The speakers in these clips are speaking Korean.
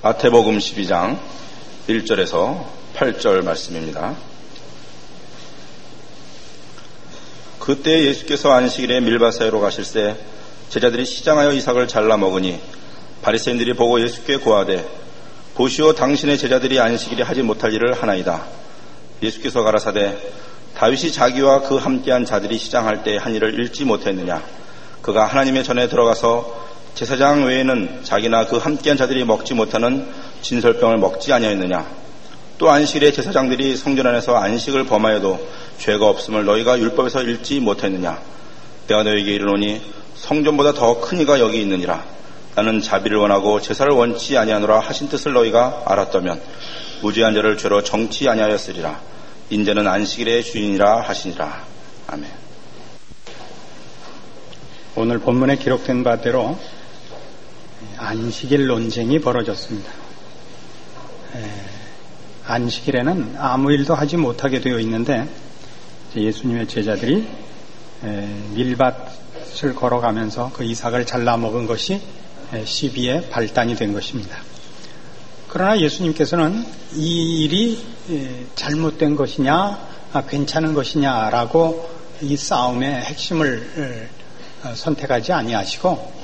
마태복음 12장 1절에서 8절 말씀입니다. 그때 예수께서 안식일에 밀밭 사이로 가실새 제자들이 시장하여 이삭을 잘라 먹으니 바리새인들이 보고 예수께 고하되 보시오 당신의 제자들이 안식일에 하지 못할 일을 하나이다. 예수께서 가라사대 다윗이 자기와 그 함께한 자들이 시장할 때 한 일을 읽지 못했느냐. 그가 하나님의 전에 들어가서 제사장 외에는 자기나 그 함께한 자들이 먹지 못하는 진설병을 먹지 아니하였느냐. 또 안식일에 제사장들이 성전 안에서 안식을 범하여도 죄가 없음을 너희가 율법에서 읽지 못했느냐. 내가 너희에게 이르노니 성전보다 더 큰 이가 여기 있느니라. 나는 자비를 원하고 제사를 원치 아니하노라 하신 뜻을 너희가 알았다면 무죄한 자를 죄로 정치 아니하였으리라. 인자는 안식일의 주인이라 하시니라. 아멘. 오늘 본문에 기록된 바대로 안식일 논쟁이 벌어졌습니다. 안식일에는 아무 일도 하지 못하게 되어 있는데 예수님의 제자들이 밀밭을 걸어가면서 그 이삭을 잘라 먹은 것이 시비의 발단이 된 것입니다. 그러나 예수님께서는 이 일이 잘못된 것이냐 괜찮은 것이냐라고 이 싸움의 핵심을 선택하지 아니하시고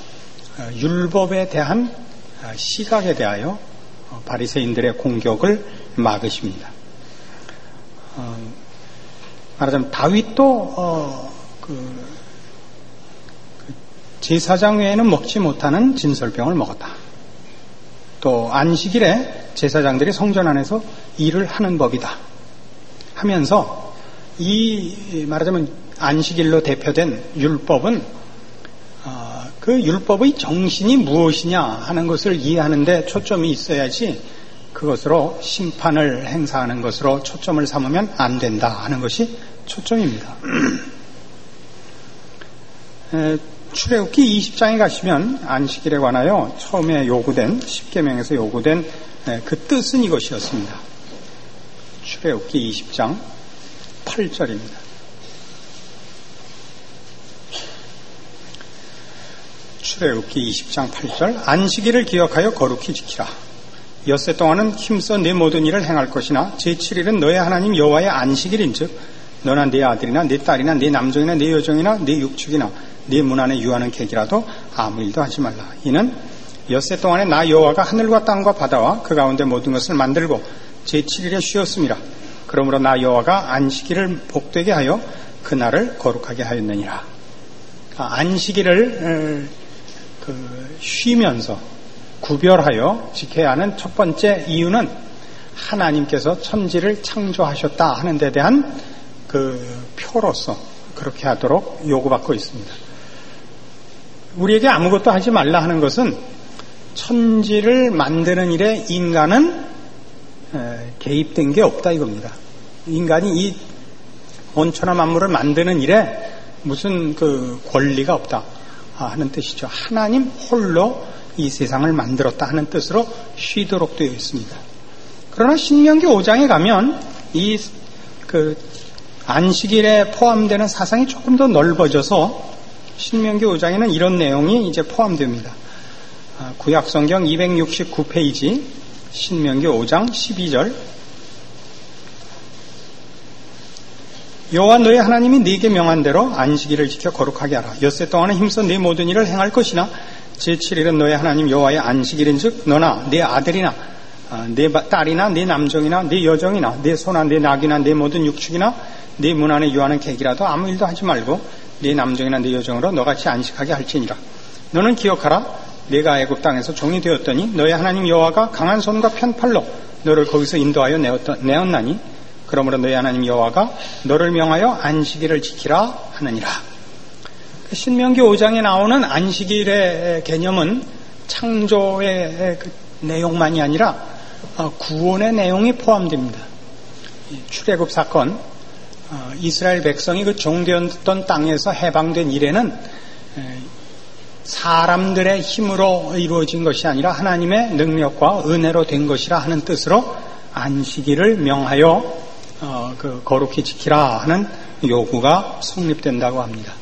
율법에 대한 시각에 대하여 바리새인들의 공격을 막으십니다. 말하자면 다윗도 제사장 외에는 먹지 못하는 진설병을 먹었다. 또 안식일에 제사장들이 성전 안에서 일을 하는 법이다 하면서 이 말하자면 안식일로 대표된 율법은 그 율법의 정신이 무엇이냐 하는 것을 이해하는데 초점이 있어야지 그것으로 심판을 행사하는 것으로 초점을 삼으면 안 된다 하는 것이 초점입니다. 출애굽기 20장에 가시면 안식일에 관하여 처음에 요구된 10계명에서 요구된 그 뜻은 이것이었습니다. 출애굽기 20장 8절입니다. 출애굽기 20장 8절 안식일을 기억하여 거룩히 지키라. 엿새 동안은 힘써 내 모든 일을 행할 것이나 제7일은 너의 하나님 여호와의 안식일인즉 너나 네 아들이나 네 딸이나 네 남종이나 네 여종이나 네 육축이나 네 문 안에 유하는 객이라도 아무 일도 하지 말라. 이는 엿새 동안에 나 여호와가 하늘과 땅과 바다와 그 가운데 모든 것을 만들고 제7일에 쉬었음이라. 그러므로 나 여호와가 안식일을 복되게 하여 그날을 거룩하게 하였느니라. 안식일을 쉬면서 구별하여 지켜야 하는 첫 번째 이유는 하나님께서 천지를 창조하셨다 하는 데 대한 그 표로서 그렇게 하도록 요구받고 있습니다. 우리에게 아무것도 하지 말라 하는 것은 천지를 만드는 일에 인간은 개입된 게 없다 이겁니다. 인간이 이 온천한 만물을 만드는 일에 무슨 그 권리가 없다 하는 뜻이죠. 하나님 홀로 이 세상을 만들었다 하는 뜻으로 쉬도록 되어 있습니다. 그러나 신명기 5장에 가면 이 안식일에 포함되는 사상이 조금 더 넓어져서 신명기 5장에는 이런 내용이 이제 포함됩니다. 구약성경 269페이지 신명기 5장 12절 여호와 너의 하나님이 네게 명한 대로 안식일을 지켜 거룩하게 하라. 엿새 동안은 힘써 네 모든 일을 행할 것이나 제7일은 너의 하나님 여호와의 안식일인즉 너나 네 아들이나 네 딸이나 네 남종이나 네 여종이나 네 소나 네 낙이나 네 모든 육축이나 네 문 안에 유하는 객이라도 아무 일도 하지 말고 네 남종이나 네 여종으로 너같이 안식하게 할지니라. 너는 기억하라. 네가 애굽 땅에서 종이 되었더니 너의 하나님 여호와가 강한 손과 편팔로 너를 거기서 인도하여 내었나니 그러므로 너의 하나님 여호와가 너를 명하여 안식일을 지키라 하느니라. 신명기 5장에 나오는 안식일의 개념은 창조의 그 내용만이 아니라 구원의 내용이 포함됩니다. 출애굽 사건, 이스라엘 백성이 그 종되었던 땅에서 해방된 이래는 사람들의 힘으로 이루어진 것이 아니라 하나님의 능력과 은혜로 된 것이라 하는 뜻으로 안식일을 명하여 거룩히 지키라 하는 요구가 성립된다고 합니다.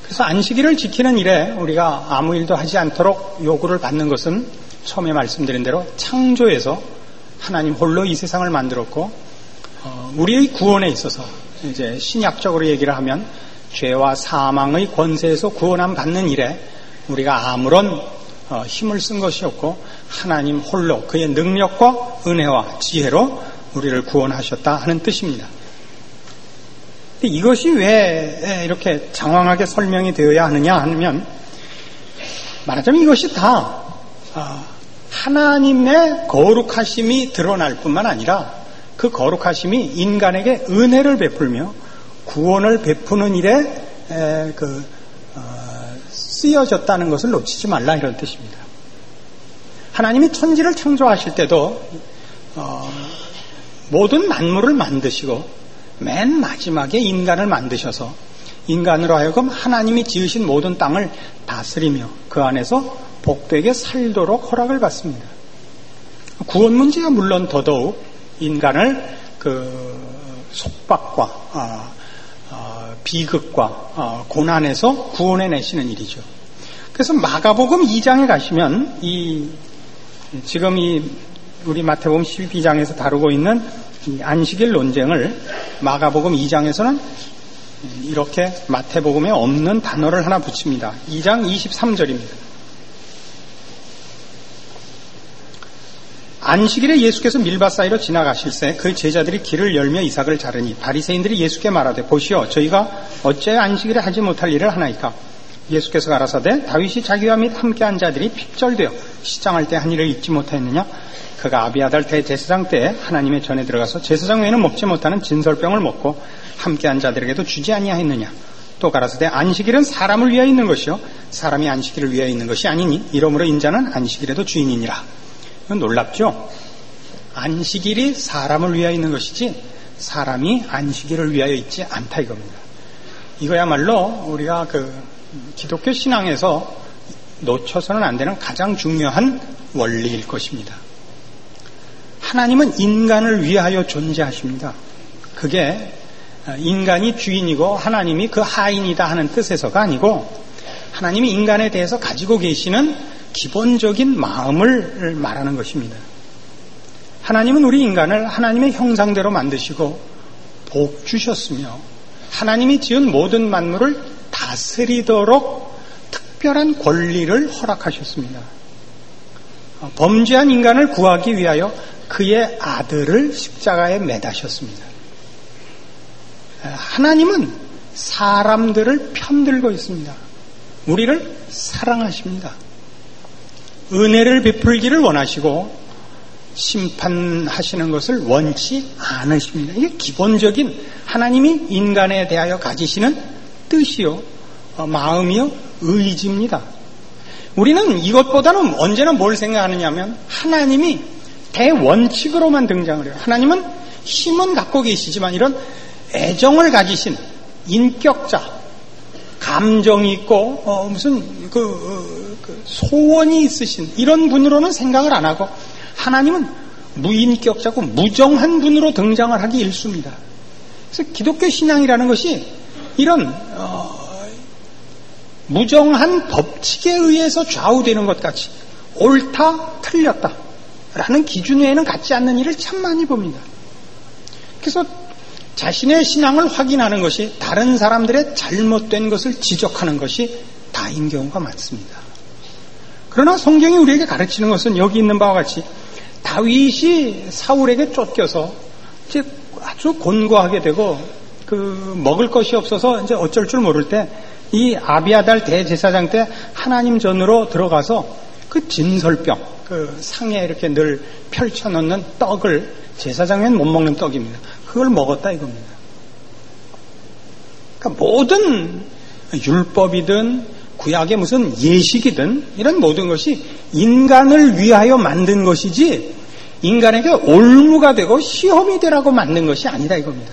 그래서 안식일을 지키는 일에 우리가 아무 일도 하지 않도록 요구를 받는 것은 처음에 말씀드린 대로 창조에서 하나님 홀로 이 세상을 만들었고, 우리의 구원에 있어서 이제 신약적으로 얘기를 하면 죄와 사망의 권세에서 구원함 받는 일에 우리가 아무런 힘을 쓴 것이 없고 하나님 홀로 그의 능력과 은혜와 지혜로 우리를 구원하셨다 하는 뜻입니다. 이것이 왜 이렇게 장황하게 설명이 되어야 하느냐 하면, 말하자면 이것이 다 하나님의 거룩하심이 드러날 뿐만 아니라 그 거룩하심이 인간에게 은혜를 베풀며 구원을 베푸는 일에 쓰여졌다는 것을 놓치지 말라, 이런 뜻입니다. 하나님이 천지를 창조하실 때도 모든 만물을 만드시고 맨 마지막에 인간을 만드셔서 인간으로 하여금 하나님이 지으신 모든 땅을 다스리며 그 안에서 복되게 살도록 허락을 받습니다. 구원 문제야 물론 더더욱 인간을 그 속박과 비극과 고난에서 구원해내시는 일이죠. 그래서 마가복음 2장에 가시면 지금 우리 마태복음 12장에서 다루고 있는 이 안식일 논쟁을 마가복음 2장에서는 이렇게 마태복음에 없는 단어를 하나 붙입니다. 2장 23절입니다. 안식일에 예수께서 밀밭 사이로 지나가실새 그 제자들이 길을 열며 이삭을 자르니 바리새인들이 예수께 말하되, 보시오, 저희가 어째 안식일에 하지 못할 일을 하나이까? 예수께서 가라사대, 다윗이 자기와 및 함께한 자들이 핍절되어 시장할 때 한 일을 잊지 못하였느냐? 그가 아비아달 대제사장 때에 하나님의 전에 들어가서 제사장 외에는 먹지 못하는 진설병을 먹고 함께한 자들에게도 주지 아니하였느냐? 또 가라사대, 안식일은 사람을 위하여 있는 것이요 사람이 안식일을 위하여 있는 것이 아니니 이러므로 인자는 안식일에도 주인이니라. 이건 놀랍죠? 안식일이 사람을 위하여 있는 것이지 사람이 안식일을 위하여 있지 않다, 이겁니다. 이거야말로 우리가 기독교 신앙에서 놓쳐서는 안 되는 가장 중요한 원리일 것입니다. 하나님은 인간을 위하여 존재하십니다. 그게 인간이 주인이고 하나님이 그 하인이다 하는 뜻에서가 아니고, 하나님이 인간에 대해서 가지고 계시는 기본적인 마음을 말하는 것입니다. 하나님은 우리 인간을 하나님의 형상대로 만드시고 복 주셨으며 하나님이 지은 모든 만물을 다스리도록 특별한 권리를 허락하셨습니다. 범죄한 인간을 구하기 위하여 그의 아들을 십자가에 매다셨습니다. 하나님은 사람들을 편들고 있습니다. 우리를 사랑하십니다. 은혜를 베풀기를 원하시고 심판하시는 것을 원치 않으십니다. 이게 기본적인 하나님이 인간에 대하여 가지시는 뜻이요, 마음이요, 의지입니다. 우리는 이것보다는 언제나 뭘 생각하느냐면 하나님이 대원칙으로만 등장을 해요. 하나님은 힘은 갖고 계시지만 이런 애정을 가지신 인격자, 감정이 있고 무슨 소원이 있으신 이런 분으로는 생각을 안 하고, 하나님은 무인격자고 무정한 분으로 등장을 하기 일쑤입니다. 그래서 기독교 신앙이라는 것이 이런 무정한 법칙에 의해서 좌우되는 것 같이 옳다 틀렸다 라는 기준 외에는 갖지 않는 일을 참 많이 봅니다. 그래서 자신의 신앙을 확인하는 것이 다른 사람들의 잘못된 것을 지적하는 것이 다인 경우가 많습니다. 그러나 성경이 우리에게 가르치는 것은 여기 있는 바와 같이 다윗이 사울에게 쫓겨서 이제 아주 곤고하게 되고 먹을 것이 없어서 이제 어쩔 줄 모를 때 이 아비아달 대제사장 때 하나님 전으로 들어가서 그 진설병, 상에 이렇게 늘 펼쳐놓는 떡을, 제사장은 못 먹는 떡입니다. 그걸 먹었다 이겁니다. 그러니까 모든 율법이든 구약의 무슨 예식이든 이런 모든 것이 인간을 위하여 만든 것이지 인간에게 올무가 되고 시험이 되라고 만든 것이 아니다 이겁니다.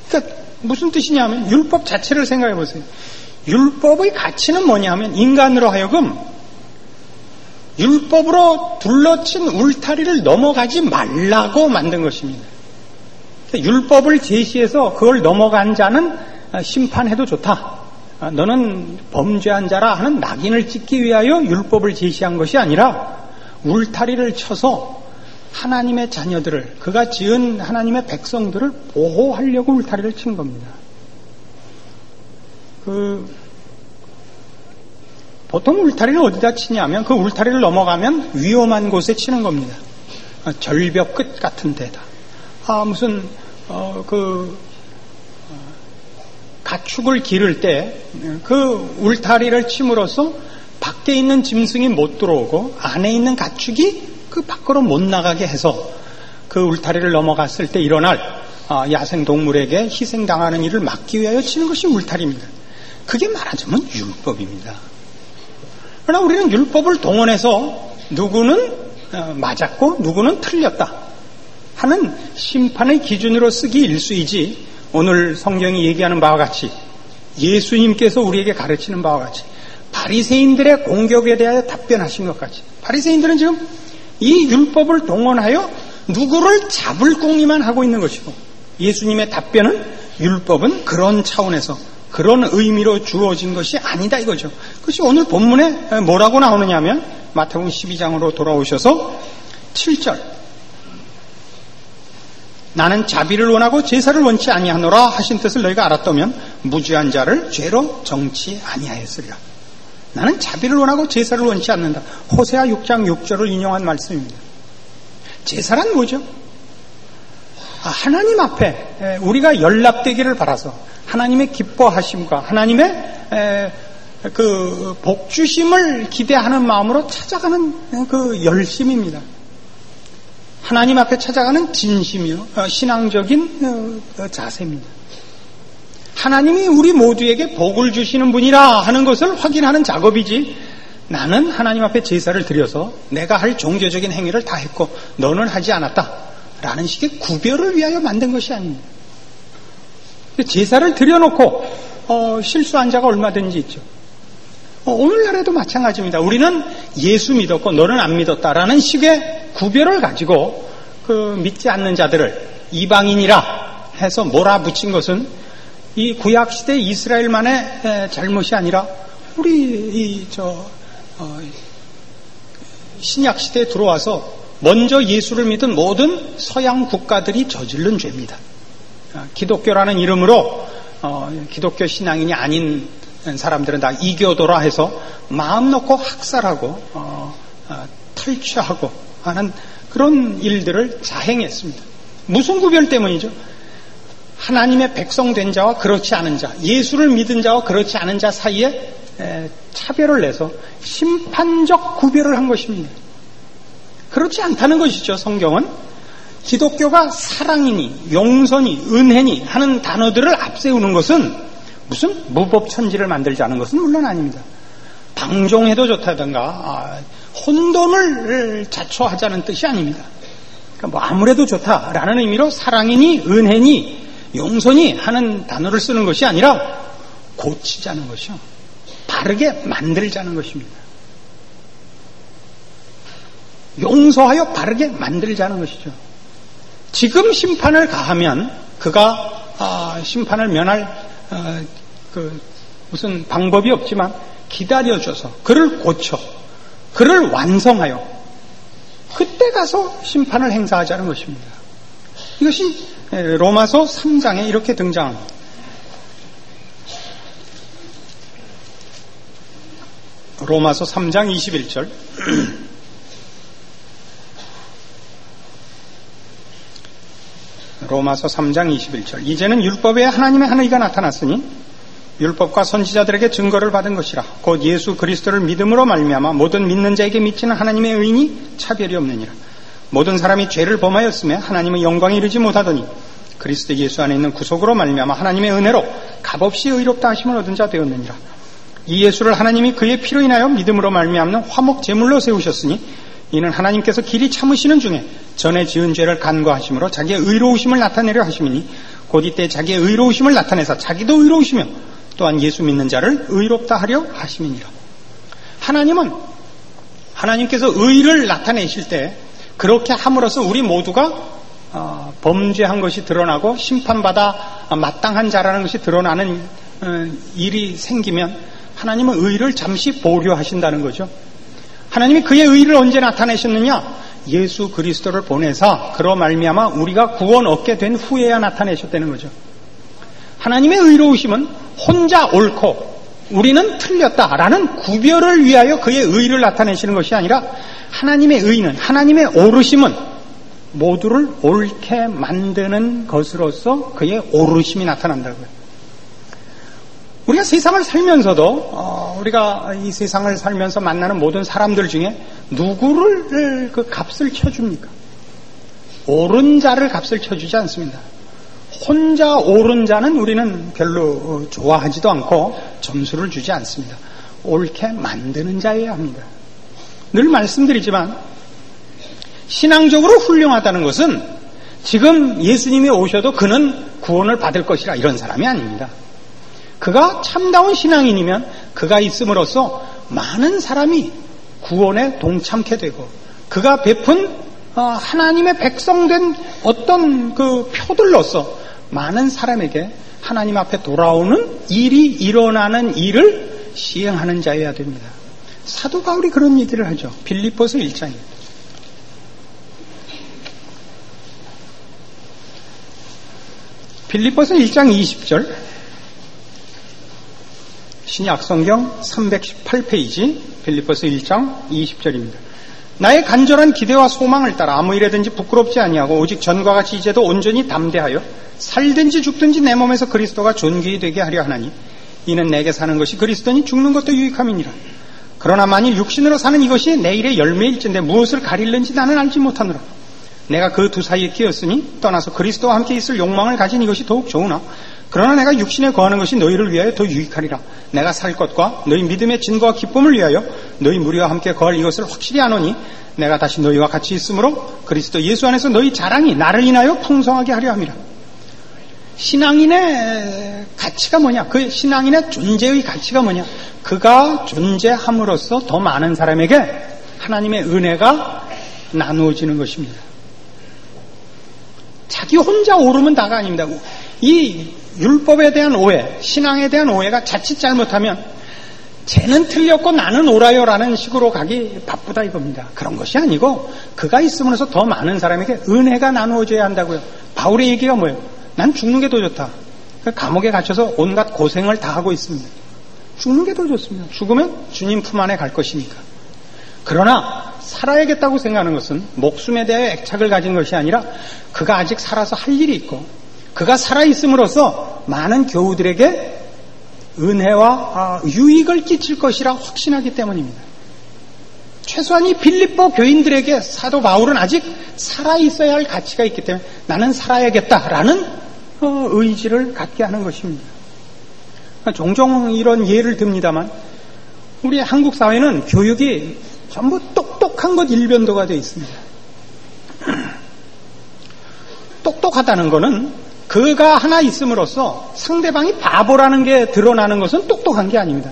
그러니까 무슨 뜻이냐면 율법 자체를 생각해 보세요. 율법의 가치는 뭐냐면 인간으로 하여금 율법으로 둘러친 울타리를 넘어가지 말라고 만든 것입니다. 율법을 제시해서 그걸 넘어간 자는 심판해도 좋다. 너는 범죄한 자라 하는 낙인을 찍기 위하여 율법을 제시한 것이 아니라 울타리를 쳐서 하나님의 자녀들을, 그가 지은 하나님의 백성들을 보호하려고 울타리를 친 겁니다. 보통 울타리를 어디다 치냐면 그 울타리를 넘어가면 위험한 곳에 치는 겁니다. 절벽 끝 같은 데다. 가축을 기를 때 그 울타리를 침으로써 밖에 있는 짐승이 못 들어오고 안에 있는 가축이 그 밖으로 못 나가게 해서 그 울타리를 넘어갔을 때 일어날 야생 동물에게 희생당하는 일을 막기 위하여 치는 것이 울타리입니다. 그게 말하자면 율법입니다. 그러나 우리는 율법을 동원해서 누구는 맞았고 누구는 틀렸다 하는 심판의 기준으로 쓰기 일쑤이지, 오늘 성경이 얘기하는 바와 같이 예수님께서 우리에게 가르치는 바와 같이 바리새인들의 공격에 대하여 답변하신 것 같이, 바리새인들은 지금 이 율법을 동원하여 누구를 잡을 궁리만 하고 있는 것이고, 예수님의 답변은 율법은 그런 차원에서 그런 의미로 주어진 것이 아니다 이거죠. 그것이 오늘 본문에 뭐라고 나오느냐면 마태복음 12장으로 돌아오셔서 7절, 나는 자비를 원하고 제사를 원치 아니하노라 하신 뜻을 너희가 알았다면 무죄한 자를 죄로 정치 아니하였으리라. 나는 자비를 원하고 제사를 원치 않는다. 호세아 6장 6절을 인용한 말씀입니다. 제사란 뭐죠? 하나님 앞에 우리가 연락되기를 바라서 하나님의 기뻐하심과 하나님의 그 복주심을 기대하는 마음으로 찾아가는 그 열심입니다. 하나님 앞에 찾아가는 진심이요, 신앙적인 자세입니다. 하나님이 우리 모두에게 복을 주시는 분이라 하는 것을 확인하는 작업이지, 나는 하나님 앞에 제사를 드려서 내가 할 종교적인 행위를 다 했고 너는 하지 않았다 라는 식의 구별을 위하여 만든 것이 아닙니다. 제사를 드려놓고 실수한 자가 얼마든지 있죠. 오늘날에도 마찬가지입니다. 우리는 예수 믿었고 너는 안 믿었다라는 식의 구별을 가지고 믿지 않는 자들을 이방인이라 해서 몰아붙인 것은 이 구약시대 이스라엘만의 잘못이 아니라 우리 신약시대에 들어와서 먼저 예수를 믿은 모든 서양 국가들이 저지른 죄입니다. 기독교라는 이름으로 기독교 신앙인이 아닌 사람들은 다 이교도라 해서 마음 놓고 학살하고 탈취하고 하는 그런 일들을 자행했습니다. 무슨 구별 때문이죠? 하나님의 백성된 자와 그렇지 않은 자, 예수를 믿은 자와 그렇지 않은 자 사이에 차별을 내서 심판적 구별을 한 것입니다. 그렇지 않다는 것이죠. 성경은 기독교가 사랑이니 용서니 은혜니 하는 단어들을 앞세우는 것은 무슨 무법천지를 만들자는 것은 물론 아닙니다. 방종해도 좋다든가 혼돈을 자초하자는 뜻이 아닙니다. 그러니까 아무래도 좋다라는 의미로 사랑이니 은혜니 용서니 하는 단어를 쓰는 것이 아니라 고치자는 것이요, 바르게 만들자는 것입니다. 용서하여 바르게 만들자는 것이죠. 지금 심판을 가하면 그가 심판을 면할 무슨 방법이 없지만 기다려줘서 그를 고쳐 그를 완성하여 그때 가서 심판을 행사하자는 것입니다. 이것이 로마서 3장에 이렇게 등장합니다. 로마서 3장 21절 로마서 3장 21절 이제는 율법에 하나님의 한 의가 나타났으니 율법과 선지자들에게 증거를 받은 것이라. 곧 예수 그리스도를 믿음으로 말미암아 모든 믿는 자에게 미치는 하나님의 의인이 차별이 없느니라. 모든 사람이 죄를 범하였으며 하나님의 영광에 이르지 못하더니 그리스도 예수 안에 있는 구속으로 말미암아 하나님의 은혜로 값없이 의롭다 하심을 얻은 자 되었느니라. 이 예수를 하나님이 그의 피로 인하여 믿음으로 말미암는 화목 제물로 세우셨으니 이는 하나님께서 길이 참으시는 중에 전에 지은 죄를 간과하심으로 자기의 의로우심을 나타내려 하심이니 곧 이때 자기의 의로우심을 나타내사 자기도 의로우시며 또한 예수 믿는 자를 의롭다 하려 하심이니라. 하나님은 하나님께서 의를 나타내실 때 그렇게 함으로써 우리 모두가 범죄한 것이 드러나고 심판받아 마땅한 자라는 것이 드러나는 일이 생기면 하나님은 의를 잠시 보류하신다는 거죠. 하나님이 그의 의를 언제 나타내셨느냐? 예수 그리스도를 보내사 그로 말미암아 우리가 구원 얻게 된 후에야 나타내셨다는 거죠. 하나님의 의로우심은 혼자 옳고 우리는 틀렸다라는 구별을 위하여 그의 의를 나타내시는 것이 아니라 하나님의 의는, 하나님의 오르심은 모두를 옳게 만드는 것으로서 그의 오르심이 나타난다고요. 우리가 세상을 살면서도 우리가 이 세상을 살면서 만나는 모든 사람들 중에 누구를 그 값을 쳐줍니까? 옳은 자를 값을 쳐주지 않습니다. 혼자 옳은 자는 우리는 별로 좋아하지도 않고 점수를 주지 않습니다. 옳게 만드는 자여야 합니다. 늘 말씀드리지만 신앙적으로 훌륭하다는 것은 지금 예수님이 오셔도 그는 구원을 받을 것이라 이런 사람이 아닙니다. 그가 참다운 신앙인이면 그가 있음으로써 많은 사람이 구원에 동참케 되고 그가 베푼 하나님의 백성된 어떤 그 표들로서 많은 사람에게 하나님 앞에 돌아오는 일이 일어나는 일을 시행하는 자여야 됩니다. 사도 바울이 그런 얘기를 하죠. 빌립보서 1장입니다. 빌립보서 1장 20절 신약성경 318페이지 빌립보서 1장 20절입니다. 나의 간절한 기대와 소망을 따라 아무 일에든지 부끄럽지 아니하고 오직 전과 같이 이제도 온전히 담대하여 살든지 죽든지 내 몸에서 그리스도가 존귀히 되게 하려 하나니 이는 내게 사는 것이 그리스도니 죽는 것도 유익함이니라. 그러나 만일 육신으로 사는 이것이 내일의 열매일진데 무엇을 가릴는지 나는 알지 못하노라. 내가 그 두 사이에 끼었으니 떠나서 그리스도와 함께 있을 욕망을 가진 이것이 더욱 좋으나 그러나 내가 육신에 거하는 것이 너희를 위하여 더 유익하리라. 내가 살 것과 너희 믿음의 진거와 기쁨을 위하여 너희 무리와 함께 거할 이것을 확실히 아노니 내가 다시 너희와 같이 있으므로 그리스도 예수 안에서 너희 자랑이 나를 인하여 풍성하게 하려 함이라. 신앙인의 가치가 뭐냐? 그 신앙인의 존재의 가치가 뭐냐? 그가 존재함으로써 더 많은 사람에게 하나님의 은혜가 나누어지는 것입니다. 자기 혼자 오르면 다가 아닙니다. 이 율법에 대한 오해, 신앙에 대한 오해가 자칫 잘못하면 쟤는 틀렸고 나는 옳아요라는 식으로 가기 바쁘다 이겁니다. 그런 것이 아니고 그가 있으면서 더 많은 사람에게 은혜가 나누어져야 한다고요. 바울의 얘기가 뭐예요? 난 죽는 게 더 좋다. 감옥에 갇혀서 온갖 고생을 다 하고 있습니다. 죽는 게 더 좋습니다. 죽으면 주님 품 안에 갈 것이니까. 그러나 살아야겠다고 생각하는 것은 목숨에 대해 애착을 가진 것이 아니라 그가 아직 살아서 할 일이 있고 그가 살아있음으로써 많은 교우들에게 은혜와 유익을 끼칠 것이라 확신하기 때문입니다. 최소한 이 빌립보 교인들에게 사도 바울은 아직 살아있어야 할 가치가 있기 때문에 나는 살아야겠다라는 의지를 갖게 하는 것입니다. 종종 이런 예를 듭니다만 우리 한국 사회는 교육이 전부 똑똑한 것 일변도가 되어 있습니다. 똑똑하다는 것은 그가 하나 있음으로써 상대방이 바보라는 게 드러나는 것은 똑똑한 게 아닙니다.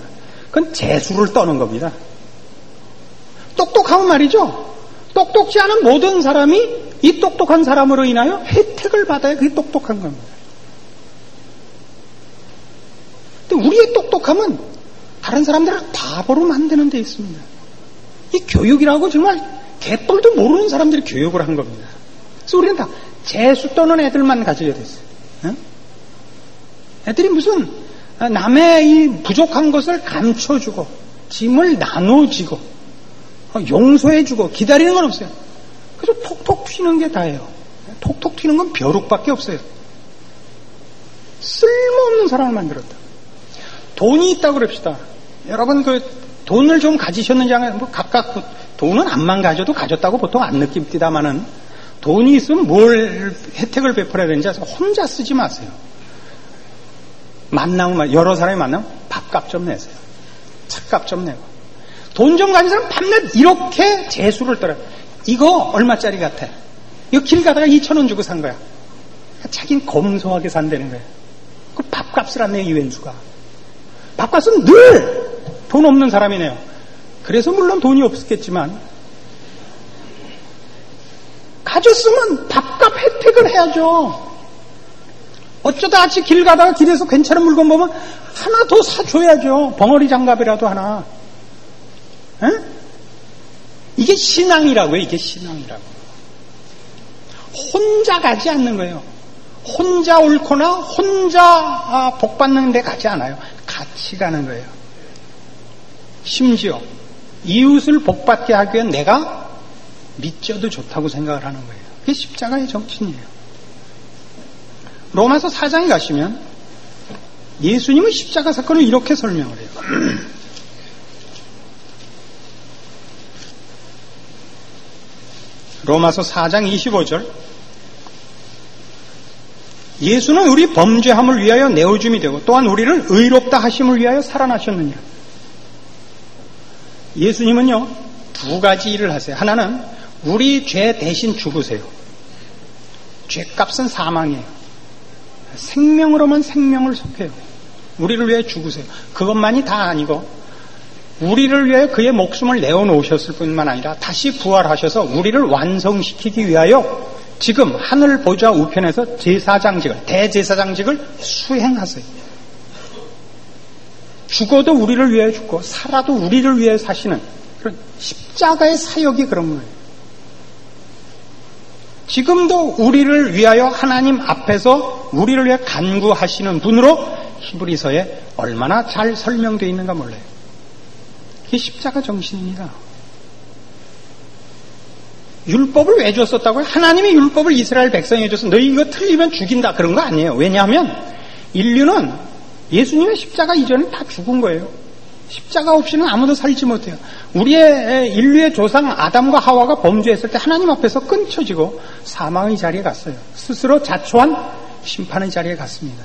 그건 재수를 떠는 겁니다. 똑똑하면 말이죠. 똑똑지 않은 모든 사람이 이 똑똑한 사람으로 인하여 혜택을 받아야 그게 똑똑한 겁니다. 근데 우리의 똑똑함은 다른 사람들을 바보로 만드는 데 있습니다. 이 교육이라고 정말 개뿔도 모르는 사람들이 교육을 한 겁니다. 그래서 우리는 다 재수 떠는 애들만 가지게 됐어요. 응? 애들이 무슨 남의 이 부족한 것을 감춰주고 짐을 나눠주고 용서해주고 기다리는 건 없어요. 그래서 톡톡 튀는 게 다예요. 톡톡 튀는 건 벼룩밖에 없어요. 쓸모없는 사람을 만들었다. 돈이 있다고 그럽시다. 여러분 그 돈을 좀 가지셨는지 뭐 각각 돈은 안만 가져도 가졌다고 보통 안 느낍니다만은 돈이 있으면 뭘 혜택을 베풀어야 되는지 혼자 쓰지 마세요. 만나면 여러 사람이 만나면 밥값 좀 내세요. 차값 좀 내고 돈 좀 가진 사람 밤낮 이렇게 재수를 떨어요. 이거 얼마짜리 같아? 이거 길 가다가 2,000원 주고 산 거야. 자기는 검소하게 산다는 거야. 그 밥값을 안 내, 이 왼수가. 밥값은 늘 돈 없는 사람이네요. 그래서 물론 돈이 없었겠지만 가졌으면 밥값 혜택을 해야죠. 어쩌다 같이 길 가다가 길에서 괜찮은 물건 보면 하나 더 사줘야죠. 벙어리 장갑이라도 하나. 에? 이게 신앙이라고요. 이게 신앙이라고. 혼자 가지 않는 거예요. 혼자 옳거나 혼자 복 받는 데 가지 않아요. 같이 가는 거예요. 심지어 이웃을 복 받게 하기 위해 내가 믿져도 좋다고 생각을 하는 거예요. 그게 십자가의 정신이에요. 로마서 4장에 가시면 예수님은 십자가 사건을 이렇게 설명을 해요. 로마서 4장 25절, 예수는 우리 범죄함을 위하여 내어줌이 되고 또한 우리를 의롭다 하심을 위하여 살아나셨느니라. 예수님은요, 두 가지 일을 하세요. 하나는 우리 죄 대신 죽으세요. 죄값은 사망이에요. 생명으로만 생명을 속해요. 우리를 위해 죽으세요. 그것만이 다 아니고 우리를 위해 그의 목숨을 내어놓으셨을 뿐만 아니라 다시 부활하셔서 우리를 완성시키기 위하여 지금 하늘 보좌 우편에서 제사장직을, 대제사장직을 수행하세요. 죽어도 우리를 위해 죽고 살아도 우리를 위해 사시는 그런 십자가의 사역이 그런 거예요. 지금도 우리를 위하여 하나님 앞에서 우리를 위해 간구하시는 분으로 히브리서에 얼마나 잘 설명되어 있는가 몰라요. 이게 십자가 정신입니다. 율법을 왜 줬었다고요? 하나님이 율법을 이스라엘 백성에게 줘서 너희 이거 틀리면 죽인다 그런 거 아니에요. 왜냐하면 인류는 예수님의 십자가 이전에 다 죽은 거예요. 십자가 없이는 아무도 살지 못해요. 우리의 인류의 조상 아담과 하와가 범죄했을 때 하나님 앞에서 끊쳐지고 사망의 자리에 갔어요. 스스로 자초한 심판의 자리에 갔습니다.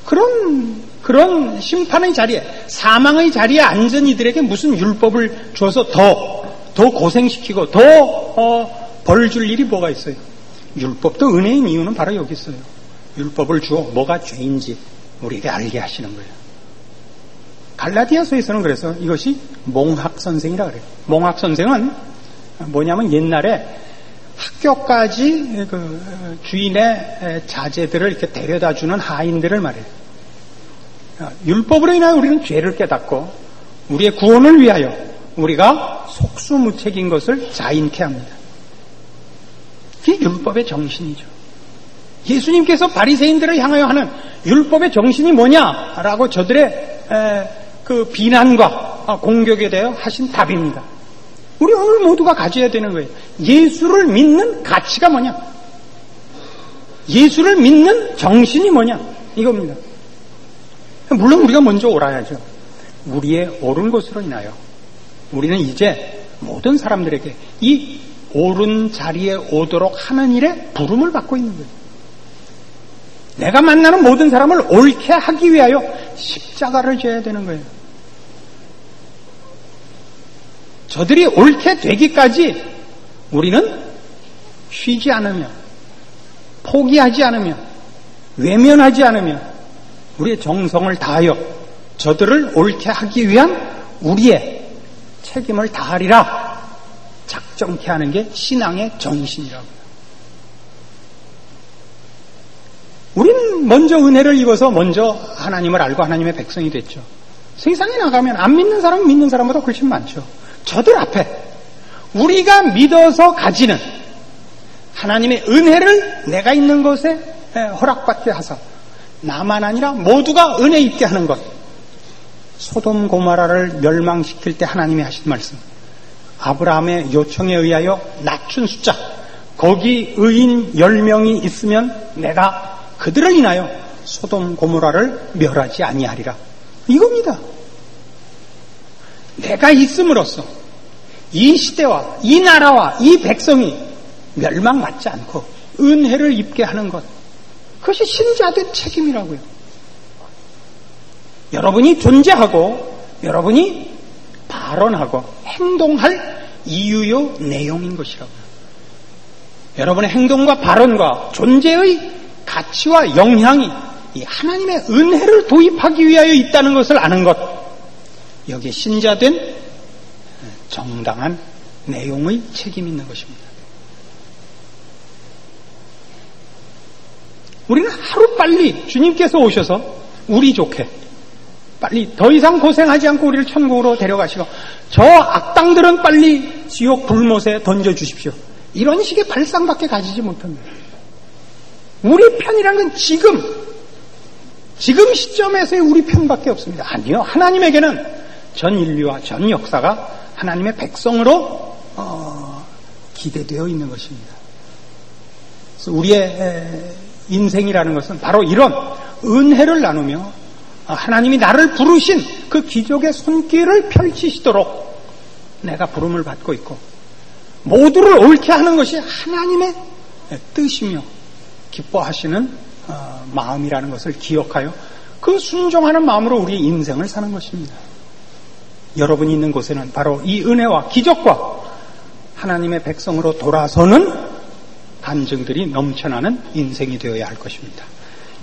그런 심판의 자리에, 사망의 자리에 앉은 이들에게 무슨 율법을 줘서 더 고생시키고 더 벌 줄 일이 뭐가 있어요? 율법도 은혜인 이유는 바로 여기 있어요. 율법을 주어 뭐가 죄인지 우리에게 알게 하시는 거예요. 갈라디아서에서는 그래서 이것이 몽학선생이라 그래요. 몽학선생은 뭐냐면 옛날에 학교까지 그 주인의 자제들을 이렇게 데려다 주는 하인들을 말해요. 율법으로 인하여 우리는 죄를 깨닫고 우리의 구원을 위하여 우리가 속수무책인 것을 자인케 합니다. 그게 율법의 정신이죠. 예수님께서 바리새인들을 향하여 하는 율법의 정신이 뭐냐라고 저들의 그 비난과 공격에 대해 하신 답입니다. 우리 오늘 모두가 가져야 되는 거예요. 예수를 믿는 가치가 뭐냐? 예수를 믿는 정신이 뭐냐? 이겁니다. 물론 우리가 먼저 옳아야죠. 우리의 옳은 것으로 인하여 우리는 이제 모든 사람들에게 이 옳은 자리에 오도록 하는 일에 부름을 받고 있는 거예요. 내가 만나는 모든 사람을 옳게 하기 위하여 십자가를 져야 되는 거예요. 저들이 옳게 되기까지 우리는 쉬지 않으며 포기하지 않으며 외면하지 않으며 우리의 정성을 다하여 저들을 옳게 하기 위한 우리의 책임을 다하리라 작정케 하는 게 신앙의 정신이라고요. 우리는 먼저 은혜를 입어서 먼저 하나님을 알고 하나님의 백성이 됐죠. 세상에 나가면 안 믿는 사람은 믿는 사람보다 훨씬 많죠. 저들 앞에 우리가 믿어서 가지는 하나님의 은혜를 내가 있는 곳에 허락받게 하사 나만 아니라 모두가 은혜 입게 하는 것. 소돔 고모라를 멸망시킬 때 하나님이 하신 말씀, 아브라함의 요청에 의하여 낮춘 숫자, 거기 의인 10명이 있으면 내가 그들을 인하여 소돔 고모라를 멸하지 아니하리라. 이겁니다. 내가 있음으로써 이 시대와 이 나라와 이 백성이 멸망받지 않고 은혜를 입게 하는 것, 그것이 신자된 책임이라고요. 여러분이 존재하고 여러분이 발언하고 행동할 이유요 내용인 것이라고요. 여러분의 행동과 발언과 존재의 가치와 영향이 이 하나님의 은혜를 도입하기 위하여 있다는 것을 아는 것, 여기에 신자된 정당한 내용의 책임이 있는 것입니다. 우리는 하루빨리 주님께서 오셔서 우리 좋게 빨리 더 이상 고생하지 않고 우리를 천국으로 데려가시고 저 악당들은 빨리 지옥 불못에 던져주십시오. 이런 식의 발상밖에 가지지 못합니다. 우리 편이라는 건 지금 시점에서의 우리 편밖에 없습니다. 아니요. 하나님에게는 전 인류와 전 역사가 하나님의 백성으로 기대되어 있는 것입니다. 그래서 우리의 인생이라는 것은 바로 이런 은혜를 나누며 하나님이 나를 부르신 그 기적의 손길을 펼치시도록 내가 부름을 받고 있고 모두를 옳게 하는 것이 하나님의 뜻이며 기뻐하시는 마음이라는 것을 기억하여 그 순종하는 마음으로 우리의 인생을 사는 것입니다. 여러분이 있는 곳에는 바로 이 은혜와 기적과 하나님의 백성으로 돌아서는 간증들이 넘쳐나는 인생이 되어야 할 것입니다.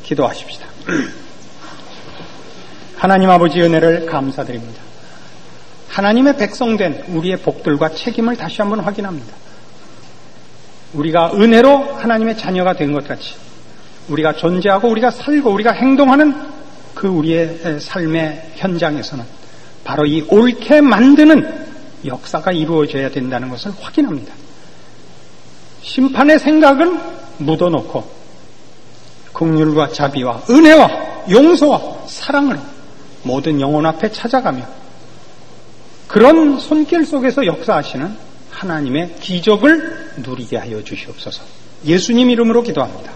기도하십시다. 하나님 아버지 은혜를 감사드립니다. 하나님의 백성된 우리의 복들과 책임을 다시 한번 확인합니다. 우리가 은혜로 하나님의 자녀가 된 것 같이 우리가 존재하고 우리가 살고 우리가 행동하는 그 우리의 삶의 현장에서는 바로 이 옳게 만드는 역사가 이루어져야 된다는 것을 확인합니다. 심판의 생각은 묻어놓고 긍휼과 자비와 은혜와 용서와 사랑을 모든 영혼 앞에 찾아가며 그런 손길 속에서 역사하시는 하나님의 기적을 누리게 하여 주시옵소서. 예수님 이름으로 기도합니다.